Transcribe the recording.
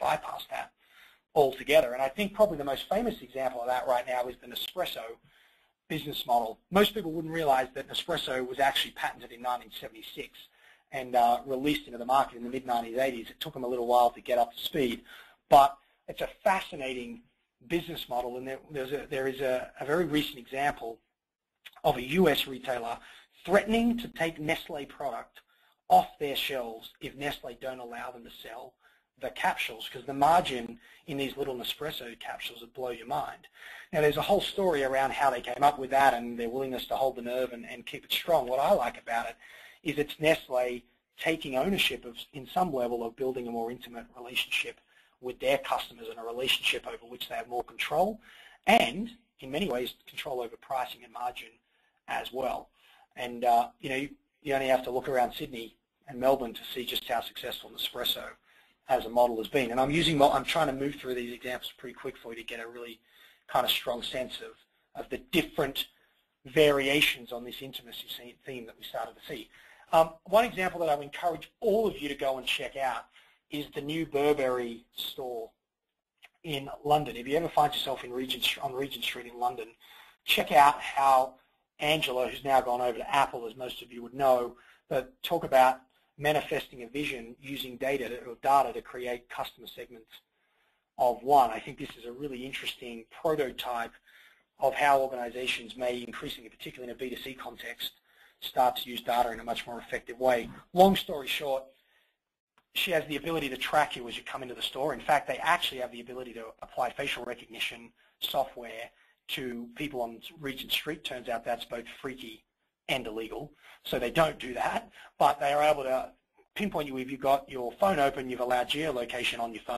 bypass that altogether. And I think probably the most famous example of that right now is the Nespresso business model. Most people wouldn't realize that Nespresso was actually patented in 1976 and released into the market in the mid-1980s. It took them a little while to get up to speed, but it's a fascinating business model, and there is a very recent example of a US retailer threatening to take Nestle product off their shelves if Nestle don't allow them to sell the capsules, because the margin in these little Nespresso capsules would blow your mind. Now, there's a whole story around how they came up with that and their willingness to hold the nerve and keep it strong. What I like about it is it's Nestle taking ownership of, in some level, of building a more intimate relationship with their customers and a relationship over which they have more control and, in many ways, control over pricing and margin as well. And, you only have to look around Sydney and Melbourne to see just how successful Nespresso as a model has been. And I'm trying to move through these examples pretty quick for you to get a really kind of strong sense of the different variations on this intimacy theme that we started to see. One example that I would encourage all of you to go and check out is the new Burberry store in London. If you ever find yourself on Regent Street in London, check out how Angela, who's now gone over to Apple, as most of you would know, but talk about manifesting a vision using data to create customer segments of one. I think this is a really interesting prototype of how organizations may, increasingly, particularly in a B2C context, start to use data in a much more effective way. Long story short, she has the ability to track you as you come into the store. In fact, they actually have the ability to apply facial recognition software to people on Regent Street. Turns out that's both freaky and illegal, so they don't do that. But they are able to pinpoint you if you've got your phone open, you've allowed geolocation on your phone.